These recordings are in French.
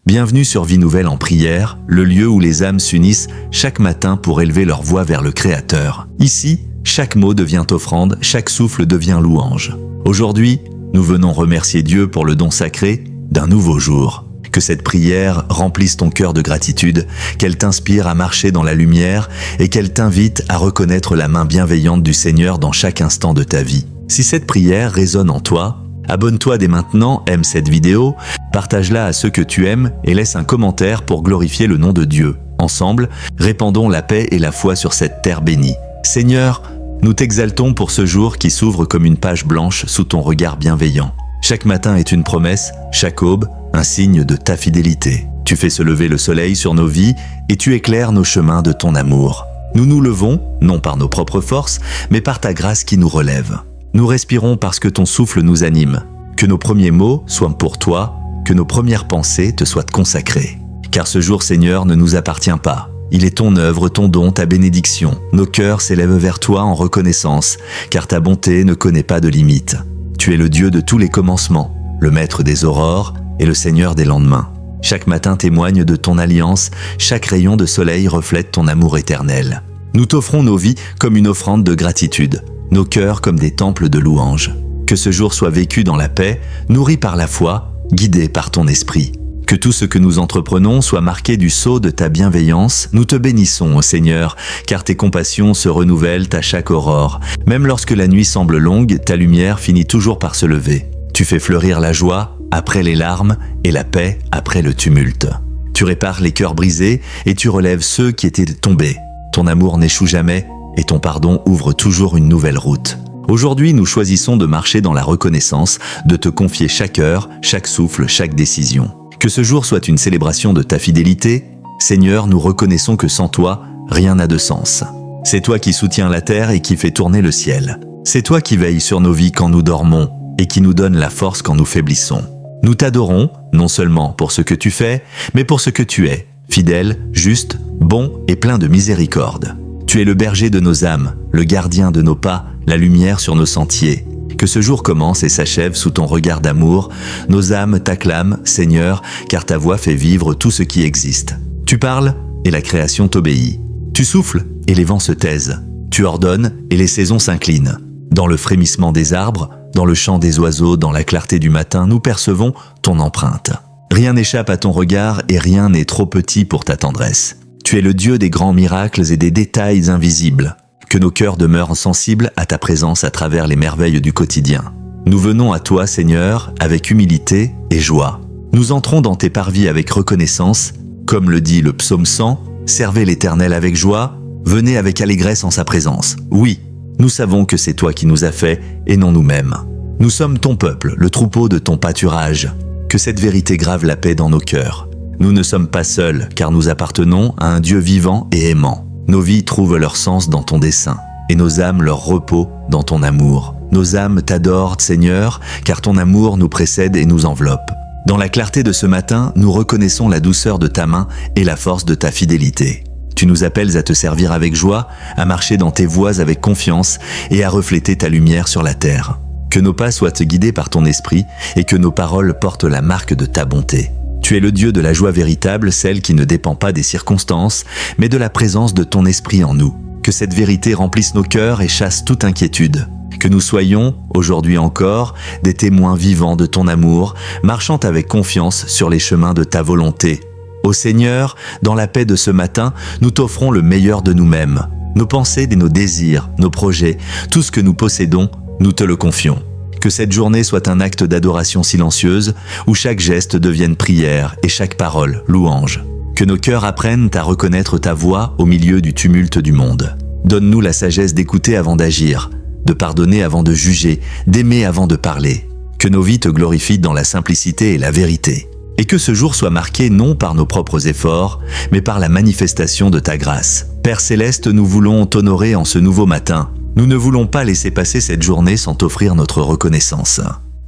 Bienvenue sur Vie Nouvelle en prière, le lieu où les âmes s'unissent chaque matin pour élever leur voix vers le Créateur. Ici, chaque mot devient offrande, chaque souffle devient louange. Aujourd'hui, nous venons remercier Dieu pour le don sacré d'un nouveau jour. Que cette prière remplisse ton cœur de gratitude, qu'elle t'inspire à marcher dans la lumière et qu'elle t'invite à reconnaître la main bienveillante du Seigneur dans chaque instant de ta vie. Si cette prière résonne en toi, abonne-toi dès maintenant, aime cette vidéo, partage-la à ceux que tu aimes et laisse un commentaire pour glorifier le nom de Dieu. Ensemble, répandons la paix et la foi sur cette terre bénie. Seigneur, nous t'exaltons pour ce jour qui s'ouvre comme une page blanche sous ton regard bienveillant. Chaque matin est une promesse, chaque aube, un signe de ta fidélité. Tu fais se lever le soleil sur nos vies et tu éclaires nos chemins de ton amour. Nous nous levons, non par nos propres forces, mais par ta grâce qui nous relève. Nous respirons parce que ton souffle nous anime. Que nos premiers mots soient pour toi, que nos premières pensées te soient consacrées. Car ce jour, Seigneur, ne nous appartient pas. Il est ton œuvre, ton don, ta bénédiction. Nos cœurs s'élèvent vers toi en reconnaissance, car ta bonté ne connaît pas de limite. Tu es le Dieu de tous les commencements, le Maître des aurores et le Seigneur des lendemains. Chaque matin témoigne de ton alliance, chaque rayon de soleil reflète ton amour éternel. Nous t'offrons nos vies comme une offrande de gratitude, nos cœurs comme des temples de louange. Que ce jour soit vécu dans la paix, nourri par la foi, guidé par ton esprit. Que tout ce que nous entreprenons soit marqué du sceau de ta bienveillance. Nous te bénissons, ô Seigneur, car tes compassions se renouvellent à chaque aurore. Même lorsque la nuit semble longue, ta lumière finit toujours par se lever. Tu fais fleurir la joie après les larmes et la paix après le tumulte. Tu répares les cœurs brisés et tu relèves ceux qui étaient tombés. Ton amour n'échoue jamais et ton pardon ouvre toujours une nouvelle route. Aujourd'hui, nous choisissons de marcher dans la reconnaissance, de te confier chaque heure, chaque souffle, chaque décision. Que ce jour soit une célébration de ta fidélité. Seigneur, nous reconnaissons que sans toi, rien n'a de sens. C'est toi qui soutiens la terre et qui fais tourner le ciel. C'est toi qui veilles sur nos vies quand nous dormons et qui nous donne la force quand nous faiblissons. Nous t'adorons, non seulement pour ce que tu fais, mais pour ce que tu es, fidèle, juste, bon et plein de miséricorde. Tu es le berger de nos âmes, le gardien de nos pas, la lumière sur nos sentiers. Que ce jour commence et s'achève sous ton regard d'amour. Nos âmes t'acclament, Seigneur, car ta voix fait vivre tout ce qui existe. Tu parles et la création t'obéit. Tu souffles et les vents se taisent. Tu ordonnes et les saisons s'inclinent. Dans le frémissement des arbres, dans le chant des oiseaux, dans la clarté du matin, nous percevons ton empreinte. Rien n'échappe à ton regard et rien n'est trop petit pour ta tendresse. Tu es le Dieu des grands miracles et des détails invisibles. Que nos cœurs demeurent sensibles à ta présence à travers les merveilles du quotidien. Nous venons à toi, Seigneur, avec humilité et joie. Nous entrons dans tes parvis avec reconnaissance. Comme le dit le psaume 100, « Servez l'Éternel avec joie, venez avec allégresse en sa présence. » Oui, nous savons que c'est toi qui nous as fait et non nous-mêmes. Nous sommes ton peuple, le troupeau de ton pâturage. Que cette vérité grave la paix dans nos cœurs. Nous ne sommes pas seuls, car nous appartenons à un Dieu vivant et aimant. Nos vies trouvent leur sens dans ton dessein, et nos âmes leur repos dans ton amour. Nos âmes t'adorent, Seigneur, car ton amour nous précède et nous enveloppe. Dans la clarté de ce matin, nous reconnaissons la douceur de ta main et la force de ta fidélité. Tu nous appelles à te servir avec joie, à marcher dans tes voies avec confiance et à refléter ta lumière sur la terre. Que nos pas soient guidés par ton esprit et que nos paroles portent la marque de ta bonté. Tu es le Dieu de la joie véritable, celle qui ne dépend pas des circonstances, mais de la présence de ton esprit en nous. Que cette vérité remplisse nos cœurs et chasse toute inquiétude. Que nous soyons, aujourd'hui encore, des témoins vivants de ton amour, marchant avec confiance sur les chemins de ta volonté. Ô Seigneur, dans la paix de ce matin, nous t'offrons le meilleur de nous-mêmes. Nos pensées et nos désirs, nos projets, tout ce que nous possédons, nous te le confions. Que cette journée soit un acte d'adoration silencieuse, où chaque geste devienne prière et chaque parole louange. Que nos cœurs apprennent à reconnaître ta voix au milieu du tumulte du monde. Donne-nous la sagesse d'écouter avant d'agir, de pardonner avant de juger, d'aimer avant de parler. Que nos vies te glorifient dans la simplicité et la vérité. Et que ce jour soit marqué non par nos propres efforts, mais par la manifestation de ta grâce. Père Céleste, nous voulons t'honorer en ce nouveau matin. Nous ne voulons pas laisser passer cette journée sans t'offrir notre reconnaissance.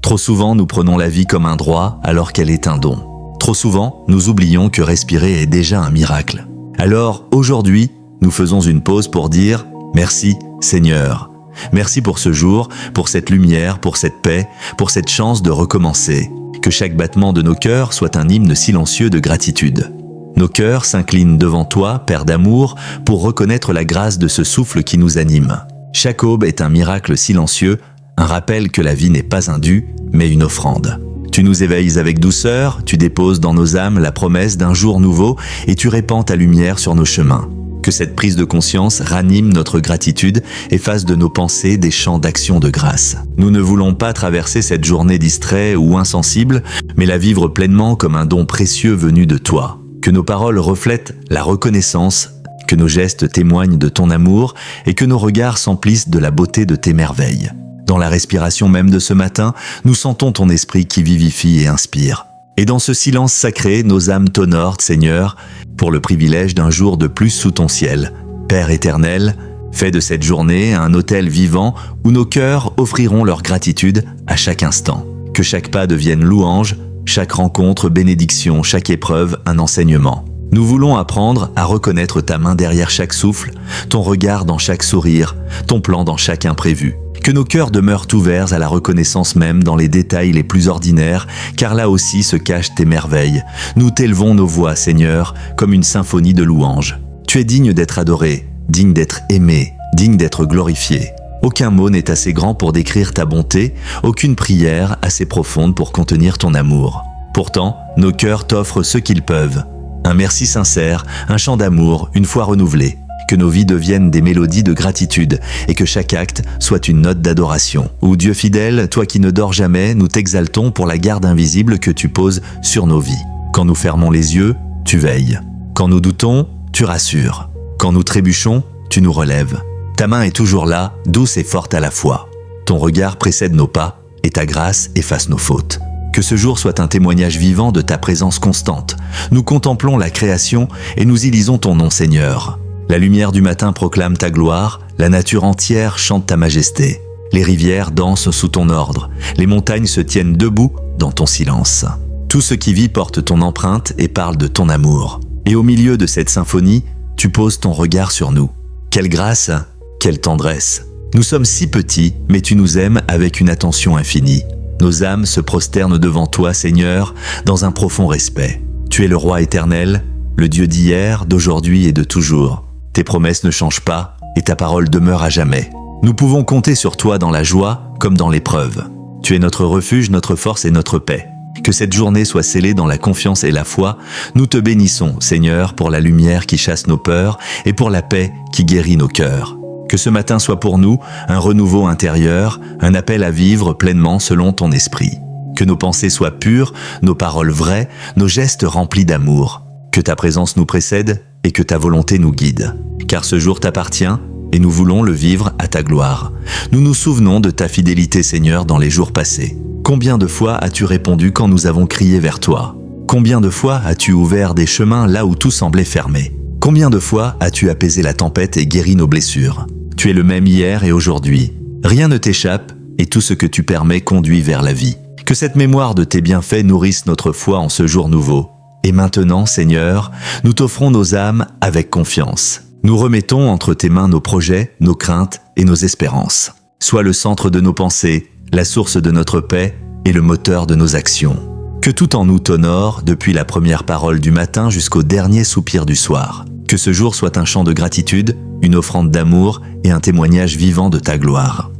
Trop souvent, nous prenons la vie comme un droit alors qu'elle est un don. Trop souvent, nous oublions que respirer est déjà un miracle. Alors, aujourd'hui, nous faisons une pause pour dire « Merci, Seigneur ». Merci pour ce jour, pour cette lumière, pour cette paix, pour cette chance de recommencer. Que chaque battement de nos cœurs soit un hymne silencieux de gratitude. Nos cœurs s'inclinent devant toi, Père d'amour, pour reconnaître la grâce de ce souffle qui nous anime. Chaque aube est un miracle silencieux, un rappel que la vie n'est pas un dû, mais une offrande. Tu nous éveilles avec douceur, tu déposes dans nos âmes la promesse d'un jour nouveau et tu répands ta lumière sur nos chemins. Que cette prise de conscience ranime notre gratitude et fasse de nos pensées des champs d'action de grâce. Nous ne voulons pas traverser cette journée distrait ou insensible, mais la vivre pleinement comme un don précieux venu de toi. Que nos paroles reflètent la reconnaissance, que nos gestes témoignent de ton amour et que nos regards s'emplissent de la beauté de tes merveilles. Dans la respiration même de ce matin, nous sentons ton esprit qui vivifie et inspire. Et dans ce silence sacré, nos âmes t'honorent, Seigneur, pour le privilège d'un jour de plus sous ton ciel. Père éternel, fais de cette journée un autel vivant où nos cœurs offriront leur gratitude à chaque instant. Que chaque pas devienne louange, chaque rencontre bénédiction, chaque épreuve un enseignement. Nous voulons apprendre à reconnaître ta main derrière chaque souffle, ton regard dans chaque sourire, ton plan dans chaque imprévu. Que nos cœurs demeurent ouverts à la reconnaissance même dans les détails les plus ordinaires, car là aussi se cachent tes merveilles. Nous t'élevons nos voix, Seigneur, comme une symphonie de louanges. Tu es digne d'être adoré, digne d'être aimé, digne d'être glorifié. Aucun mot n'est assez grand pour décrire ta bonté, aucune prière assez profonde pour contenir ton amour. Pourtant, nos cœurs t'offrent ce qu'ils peuvent. Un merci sincère, un chant d'amour, une fois renouvelé. Que nos vies deviennent des mélodies de gratitude et que chaque acte soit une note d'adoration. Ô Dieu fidèle, toi qui ne dors jamais, nous t'exaltons pour la garde invisible que tu poses sur nos vies. Quand nous fermons les yeux, tu veilles. Quand nous doutons, tu rassures. Quand nous trébuchons, tu nous relèves. Ta main est toujours là, douce et forte à la fois. Ton regard précède nos pas et ta grâce efface nos fautes. Que ce jour soit un témoignage vivant de ta présence constante. Nous contemplons la création et nous y lisons ton nom, Seigneur. La lumière du matin proclame ta gloire, la nature entière chante ta majesté. Les rivières dansent sous ton ordre, les montagnes se tiennent debout dans ton silence. Tout ce qui vit porte ton empreinte et parle de ton amour. Et au milieu de cette symphonie, tu poses ton regard sur nous. Quelle grâce, quelle tendresse. Nous sommes si petits, mais tu nous aimes avec une attention infinie. Nos âmes se prosternent devant toi, Seigneur, dans un profond respect. Tu es le roi éternel, le Dieu d'hier, d'aujourd'hui et de toujours. Tes promesses ne changent pas et ta parole demeure à jamais. Nous pouvons compter sur toi dans la joie comme dans l'épreuve. Tu es notre refuge, notre force et notre paix. Que cette journée soit scellée dans la confiance et la foi. Nous te bénissons, Seigneur, pour la lumière qui chasse nos peurs et pour la paix qui guérit nos cœurs. Que ce matin soit pour nous un renouveau intérieur, un appel à vivre pleinement selon ton esprit. Que nos pensées soient pures, nos paroles vraies, nos gestes remplis d'amour. Que ta présence nous précède et que ta volonté nous guide. Car ce jour t'appartient et nous voulons le vivre à ta gloire. Nous nous souvenons de ta fidélité, Seigneur, dans les jours passés. Combien de fois as-tu répondu quand nous avons crié vers toi? Combien de fois as-tu ouvert des chemins là où tout semblait fermé? Combien de fois as-tu apaisé la tempête et guéri nos blessures? Tu es le même hier et aujourd'hui. Rien ne t'échappe et tout ce que tu permets conduit vers la vie. Que cette mémoire de tes bienfaits nourrisse notre foi en ce jour nouveau. Et maintenant, Seigneur, nous t'offrons nos âmes avec confiance. Nous remettons entre tes mains nos projets, nos craintes et nos espérances. Sois le centre de nos pensées, la source de notre paix et le moteur de nos actions. Que tout en nous t'honore, depuis la première parole du matin jusqu'au dernier soupir du soir. Que ce jour soit un chant de gratitude, une offrande d'amour et un témoignage vivant de ta gloire.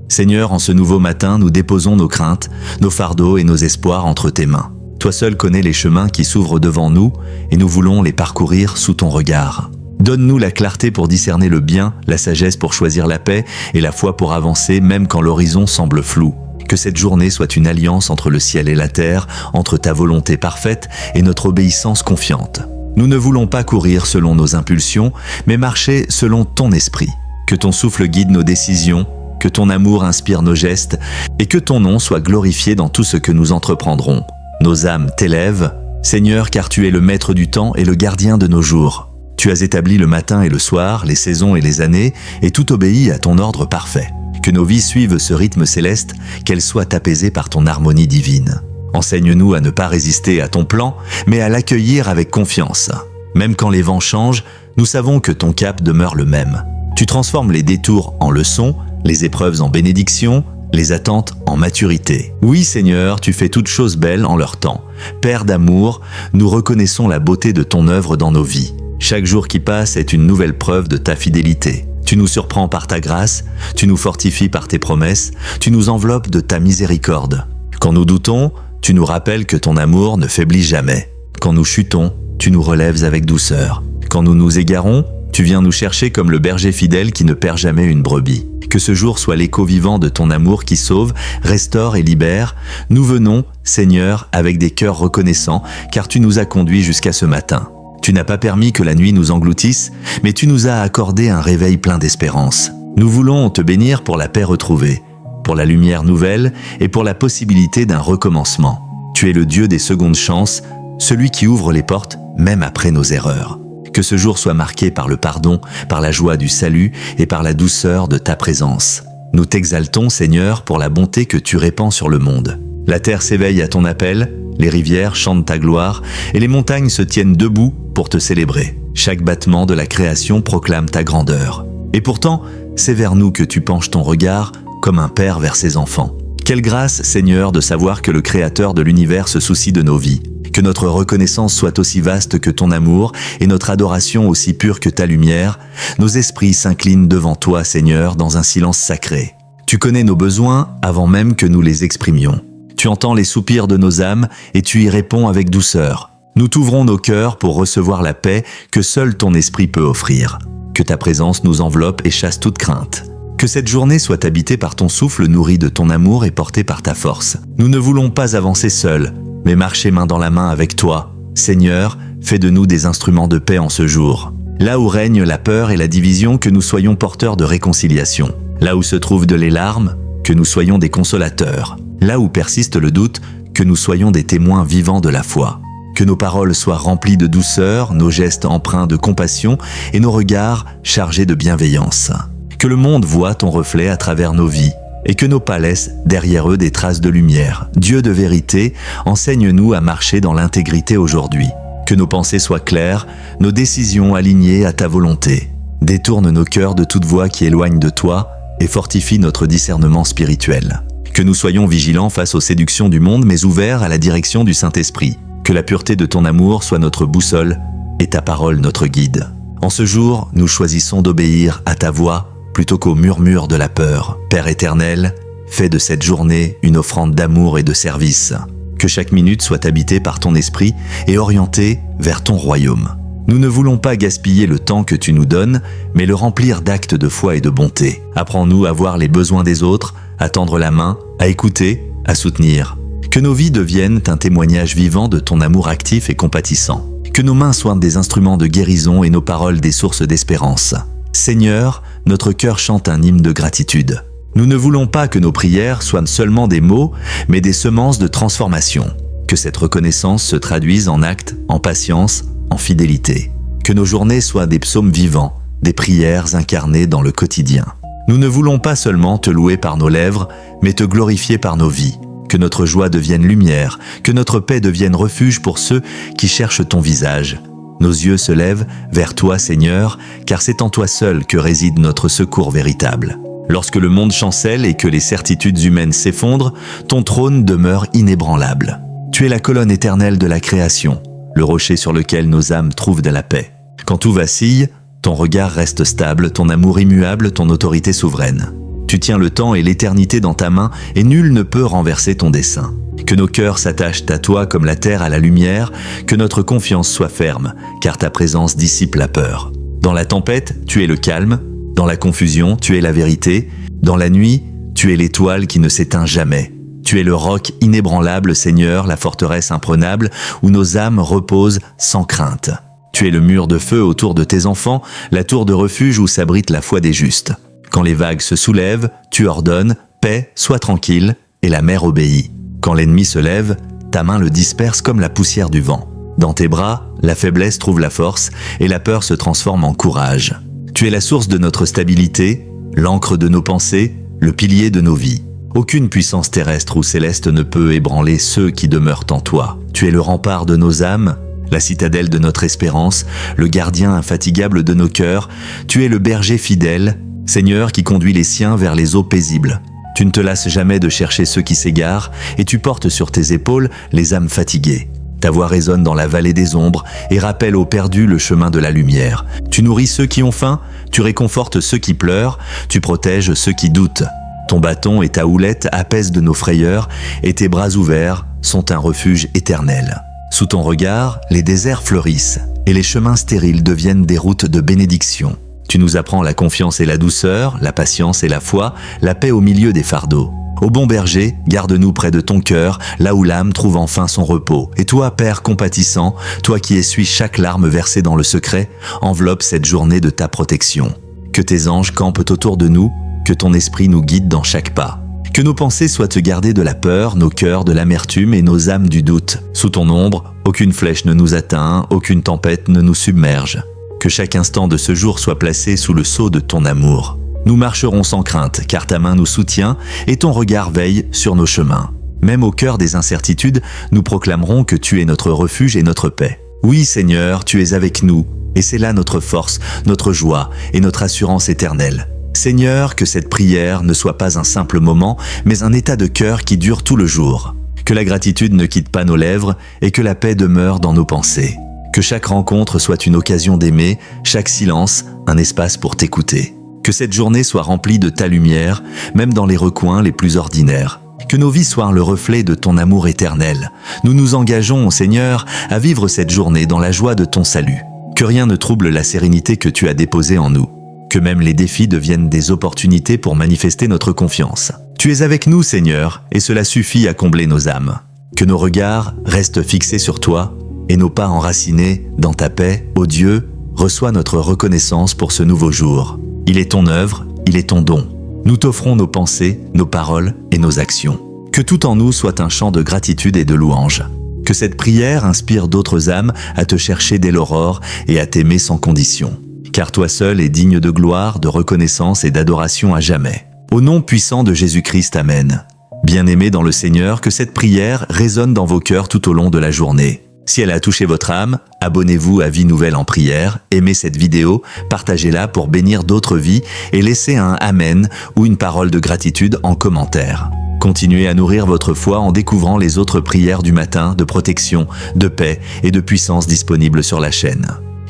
Seigneur, en ce nouveau matin, nous déposons nos craintes, nos fardeaux et nos espoirs entre tes mains. Toi seul connais les chemins qui s'ouvrent devant nous et nous voulons les parcourir sous ton regard. Donne-nous la clarté pour discerner le bien, la sagesse pour choisir la paix et la foi pour avancer même quand l'horizon semble flou. Que cette journée soit une alliance entre le ciel et la terre, entre ta volonté parfaite et notre obéissance confiante. Nous ne voulons pas courir selon nos impulsions, mais marcher selon ton esprit. Que ton souffle guide nos décisions, que ton amour inspire nos gestes et que ton nom soit glorifié dans tout ce que nous entreprendrons. Nos âmes t'élèvent, Seigneur, car tu es le maître du temps et le gardien de nos jours. Tu as établi le matin et le soir, les saisons et les années, et tout obéit à ton ordre parfait. Que nos vies suivent ce rythme céleste, qu'elles soient apaisées par ton harmonie divine. Enseigne-nous à ne pas résister à ton plan, mais à l'accueillir avec confiance. Même quand les vents changent, nous savons que ton cap demeure le même. Tu transformes les détours en leçons, les épreuves en bénédictions, les attentes en maturité. Oui Seigneur, tu fais toutes choses belles en leur temps. Père d'amour, nous reconnaissons la beauté de ton œuvre dans nos vies. Chaque jour qui passe est une nouvelle preuve de ta fidélité. Tu nous surprends par ta grâce, tu nous fortifies par tes promesses, tu nous enveloppes de ta miséricorde. Quand nous doutons, tu nous rappelles que ton amour ne faiblit jamais. Quand nous chutons, tu nous relèves avec douceur. Quand nous nous égarons, tu viens nous chercher comme le berger fidèle qui ne perd jamais une brebis. Que ce jour soit l'écho vivant de ton amour qui sauve, restaure et libère. Nous venons, Seigneur, avec des cœurs reconnaissants, car tu nous as conduits jusqu'à ce matin. Tu n'as pas permis que la nuit nous engloutisse, mais tu nous as accordé un réveil plein d'espérance. Nous voulons te bénir pour la paix retrouvée, pour la lumière nouvelle et pour la possibilité d'un recommencement. Tu es le Dieu des secondes chances, celui qui ouvre les portes même après nos erreurs. Que ce jour soit marqué par le pardon, par la joie du salut et par la douceur de ta présence. Nous t'exaltons, Seigneur, pour la bonté que tu répands sur le monde. La terre s'éveille à ton appel, les rivières chantent ta gloire et les montagnes se tiennent debout pour te célébrer. Chaque battement de la création proclame ta grandeur. Et pourtant, c'est vers nous que tu penches ton regard comme un père vers ses enfants. Quelle grâce, Seigneur, de savoir que le Créateur de l'univers se soucie de nos vies. Que notre reconnaissance soit aussi vaste que ton amour et notre adoration aussi pure que ta lumière. Nos esprits s'inclinent devant toi, Seigneur, dans un silence sacré. Tu connais nos besoins avant même que nous les exprimions. Tu entends les soupirs de nos âmes et tu y réponds avec douceur. Nous t'ouvrons nos cœurs pour recevoir la paix que seul ton esprit peut offrir. Que ta présence nous enveloppe et chasse toute crainte. Que cette journée soit habitée par ton souffle nourri de ton amour et portée par ta force. Nous ne voulons pas avancer seuls, mais marcher main dans la main avec toi. Seigneur, fais de nous des instruments de paix en ce jour. Là où règne la peur et la division, que nous soyons porteurs de réconciliation. Là où se trouvent les larmes, que nous soyons des consolateurs. Là où persiste le doute, que nous soyons des témoins vivants de la foi. Que nos paroles soient remplies de douceur, nos gestes empreints de compassion et nos regards chargés de bienveillance. Que le monde voie ton reflet à travers nos vies et que nos pas laissent derrière eux des traces de lumière. Dieu de vérité, enseigne-nous à marcher dans l'intégrité aujourd'hui. Que nos pensées soient claires, nos décisions alignées à ta volonté. Détourne nos cœurs de toute voie qui éloigne de toi et fortifie notre discernement spirituel. Que nous soyons vigilants face aux séductions du monde mais ouverts à la direction du Saint-Esprit. Que la pureté de ton amour soit notre boussole et ta parole notre guide. En ce jour, nous choisissons d'obéir à ta voix plutôt qu'au murmure de la peur. Père éternel, fais de cette journée une offrande d'amour et de service. Que chaque minute soit habitée par ton esprit et orientée vers ton royaume. Nous ne voulons pas gaspiller le temps que tu nous donnes, mais le remplir d'actes de foi et de bonté. Apprends-nous à voir les besoins des autres, à tendre la main, à écouter, à soutenir. Que nos vies deviennent un témoignage vivant de ton amour actif et compatissant. Que nos mains soient des instruments de guérison et nos paroles des sources d'espérance. Seigneur, notre cœur chante un hymne de gratitude. Nous ne voulons pas que nos prières soient seulement des mots, mais des semences de transformation. Que cette reconnaissance se traduise en actes, en patience, en fidélité. Que nos journées soient des psaumes vivants, des prières incarnées dans le quotidien. Nous ne voulons pas seulement te louer par nos lèvres, mais te glorifier par nos vies. Que notre joie devienne lumière, que notre paix devienne refuge pour ceux qui cherchent ton visage. Nos yeux se lèvent vers toi, Seigneur, car c'est en toi seul que réside notre secours véritable. Lorsque le monde chancelle et que les certitudes humaines s'effondrent, ton trône demeure inébranlable. Tu es la colonne éternelle de la création, le rocher sur lequel nos âmes trouvent de la paix. Quand tout vacille, ton regard reste stable, ton amour immuable, ton autorité souveraine. Tu tiens le temps et l'éternité dans ta main et nul ne peut renverser ton dessein. Que nos cœurs s'attachent à toi comme la terre à la lumière, que notre confiance soit ferme, car ta présence dissipe la peur. Dans la tempête, tu es le calme, dans la confusion, tu es la vérité, dans la nuit, tu es l'étoile qui ne s'éteint jamais. Tu es le roc inébranlable, Seigneur, la forteresse imprenable, où nos âmes reposent sans crainte. Tu es le mur de feu autour de tes enfants, la tour de refuge où s'abrite la foi des justes. Quand les vagues se soulèvent, tu ordonnes, paix, sois tranquille, et la mer obéit. Quand l'ennemi se lève, ta main le disperse comme la poussière du vent. Dans tes bras, la faiblesse trouve la force, et la peur se transforme en courage. Tu es la source de notre stabilité, l'encre de nos pensées, le pilier de nos vies. Aucune puissance terrestre ou céleste ne peut ébranler ceux qui demeurent en toi. Tu es le rempart de nos âmes, la citadelle de notre espérance, le gardien infatigable de nos cœurs. Tu es le berger fidèle, Seigneur qui conduit les siens vers les eaux paisibles. Tu ne te lasses jamais de chercher ceux qui s'égarent et tu portes sur tes épaules les âmes fatiguées. Ta voix résonne dans la vallée des ombres et rappelle aux perdus le chemin de la lumière. Tu nourris ceux qui ont faim, tu réconfortes ceux qui pleurent, tu protèges ceux qui doutent. Ton bâton et ta houlette apaisent de nos frayeurs et tes bras ouverts sont un refuge éternel. Sous ton regard, les déserts fleurissent et les chemins stériles deviennent des routes de bénédiction. Tu nous apprends la confiance et la douceur, la patience et la foi, la paix au milieu des fardeaux. Ô bon berger, garde-nous près de ton cœur, là où l'âme trouve enfin son repos. Et toi, Père compatissant, toi qui essuies chaque larme versée dans le secret, enveloppe cette journée de ta protection. Que tes anges campent autour de nous, que ton esprit nous guide dans chaque pas. Que nos pensées soient gardées de la peur, nos cœurs de l'amertume et nos âmes du doute. Sous ton ombre, aucune flèche ne nous atteint, aucune tempête ne nous submerge. Que chaque instant de ce jour soit placé sous le sceau de ton amour. Nous marcherons sans crainte, car ta main nous soutient et ton regard veille sur nos chemins. Même au cœur des incertitudes, nous proclamerons que tu es notre refuge et notre paix. Oui, Seigneur, tu es avec nous, et c'est là notre force, notre joie et notre assurance éternelle. Seigneur, que cette prière ne soit pas un simple moment, mais un état de cœur qui dure tout le jour. Que la gratitude ne quitte pas nos lèvres et que la paix demeure dans nos pensées. Que chaque rencontre soit une occasion d'aimer, chaque silence un espace pour t'écouter. Que cette journée soit remplie de ta lumière, même dans les recoins les plus ordinaires. Que nos vies soient le reflet de ton amour éternel. Nous nous engageons, Seigneur, à vivre cette journée dans la joie de ton salut. Que rien ne trouble la sérénité que tu as déposée en nous. Que même les défis deviennent des opportunités pour manifester notre confiance. Tu es avec nous, Seigneur, et cela suffit à combler nos âmes. Que nos regards restent fixés sur toi et nos pas enracinés dans ta paix, ô Dieu, reçois notre reconnaissance pour ce nouveau jour. Il est ton œuvre, il est ton don. Nous t'offrons nos pensées, nos paroles et nos actions. Que tout en nous soit un chant de gratitude et de louange. Que cette prière inspire d'autres âmes à te chercher dès l'aurore et à t'aimer sans condition. Car toi seul es digne de gloire, de reconnaissance et d'adoration à jamais. Au nom puissant de Jésus-Christ, Amen. Bien-aimés dans le Seigneur, que cette prière résonne dans vos cœurs tout au long de la journée. Si elle a touché votre âme, abonnez-vous à Vie Nouvelle en prière, aimez cette vidéo, partagez-la pour bénir d'autres vies et laissez un Amen ou une parole de gratitude en commentaire. Continuez à nourrir votre foi en découvrant les autres prières du matin de protection, de paix et de puissance disponibles sur la chaîne.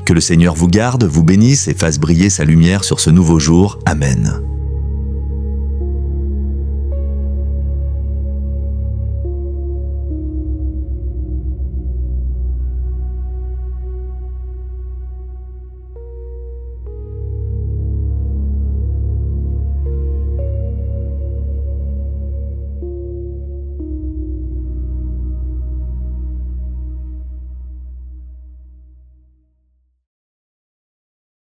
Que le Seigneur vous garde, vous bénisse et fasse briller sa lumière sur ce nouveau jour. Amen.